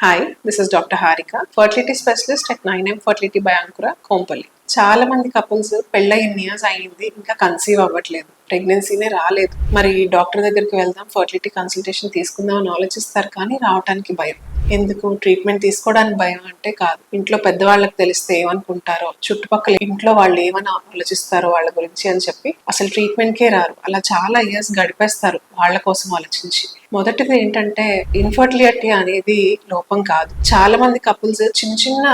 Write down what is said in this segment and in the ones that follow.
Hi, this is doctor Harika, fertility specialist at 9M fertility by అంకుర, కోంపల్లి. చాలా మంది couples పెళ్ళై ఎన్ని ఇయర్స్ అయ్యింది, ఇంకా కన్సీవ్ అవ్వట్లేదు, ప్రెగ్నెన్సీనే రాలేదు. మరి డాక్టర్ దగ్గరికి వెళ్దాం, ఫర్టిలిటీ కన్సల్టేషన్ తీసుకుందాం అని ఆలోచిస్తారు, కానీ రావడానికి భయం. ఎందుకు? ట్రీట్మెంట్ తీసుకోవడానికి భయం అంటే కాదు, ఇంట్లో పెద్దవాళ్ళకి తెలిస్తే ఏమనుకుంటారో, చుట్టుపక్కల ఇంట్లో వాళ్ళు ఏమని ఆలోచిస్తారో వాళ్ళ గురించి అని చెప్పి అసలు ట్రీట్మెంట్కే రారు. అలా చాలా ఇయర్స్ గడిపేస్తారు వాళ్ళ కోసం ఆలోచించి. మొదటిది ఏంటంటే, ఇన్ఫర్టిలిటీ అనేది లోపం కాదు. చాలా మంది కపుల్స్ చిన్న చిన్న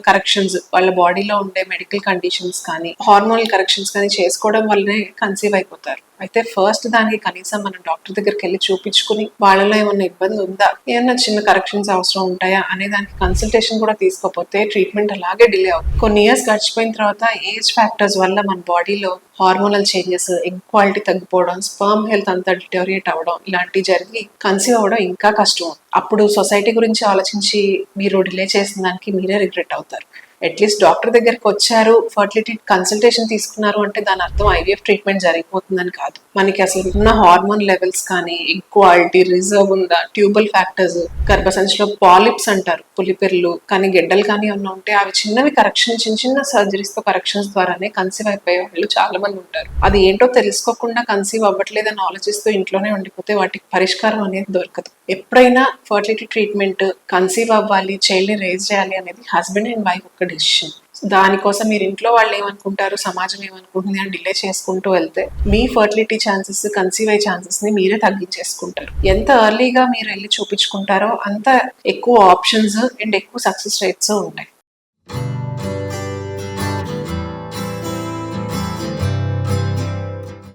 కరెక్షన్స్, వాళ్ళ బాడీలో ఉండే మెడికల్ కండిషన్స్ కానీ హార్మోనల్ కరెక్షన్స్ కానీ చేసుకోవడం వల్లనే కన్సీవ్ అయిపోతారు. అయితే ఫస్ట్ దానికి కనీసం మనం డాక్టర్ దగ్గరికి వెళ్ళి చూపించుకుని వాళ్ళలో ఏమన్నా ఇబ్బంది ఉందా, ఏమన్నా చిన్న కరెక్షన్స్ అవసరం ఉంటాయా అనే దానికి కన్సల్టేషన్ కూడా తీసుకోకపోతే ట్రీట్మెంట్ అలాగే డిలే అవుతుంది. కొన్ని ఇయర్స్ గడిచిపోయిన తర్వాత ఏజ్ ఫ్యాక్టర్స్ వల్ల మన బాడీలో హార్మోనల్ చేంజెస్, ఎగ్ క్వాలిటీ తగ్గిపోవడం, స్పర్మ్ హెల్త్ అంతా డిటోరియేట్ అవ్వడం ఇలాంటివి జరిగి కన్సీవ్ అవ్వడం ఇంకా కష్టం. అప్పుడు సొసైటీ గురించి ఆలోచించి మీరు డిలే చేసిన దానికి మీరే రిగ్రెట్ అవుతారు. అట్లీస్ట్ డాక్టర్ దగ్గరికి వచ్చారు, ఫర్టిలిటీ కన్సల్టేషన్ తీసుకున్నారు అంటే దాని అర్థం ఐవీఎఫ్ ట్రీట్మెంట్ జరిగిపోతుందని కాదు. మనకి అసలు ఉన్న హార్మోన్ లెవెల్స్ కానీ, ఎగ్ క్వాలిటీ రిజర్వ్ ఉందా, ట్యూబల్ ఫ్యాక్టర్స్, గర్భసంచిలో పాలిప్స్ అంటారు, పులిపెర్లు కానీ గెడ్డలు కానీ ఏమన్నా ఉంటే అవి చిన్నవి కరెక్షన్, చిన్న చిన్న సర్జరీస్ తో కరెక్షన్స్ ద్వారానే కన్సీవ్ అయిపోయే వాళ్ళు చాలా మంది ఉంటారు. అది ఏంటో తెలుసుకోకుండా కన్సీవ్ అవ్వట్లేదని ఆలోచిస్తూ ఇంట్లోనే ఉండిపోతే వాటికి పరిష్కారం అనేది దొరకదు. ఎప్పుడైనా ఫర్టిలిటీ ట్రీట్మెంట్, కన్సీవ్ అవ్వాలి, చైల్డ్ ని రేజ్ చేయాలి అనేది హస్బెండ్ అండ్ వైఫ్ ఒక డెసిషన్. దానికోసం మీరు ఇంట్లో వాళ్ళు ఏమనుకుంటారు, సమాజం ఏమనుకుంటుంది అని డిలే చేసుకుంటూ వెళ్తే మీ ఫర్టిలిటీ ఛాన్సెస్, కన్సీవ్ అయ్యే ఛాన్సెస్ ని మీరే తగ్గించేసుకుంటారు. ఎంత ఎర్లీగా మీరు వెళ్ళి చూపించుకుంటారో అంత ఎక్కువ ఆప్షన్స్ అండ్ ఎక్కువ సక్సెస్ రేట్స్ ఉంటాయి.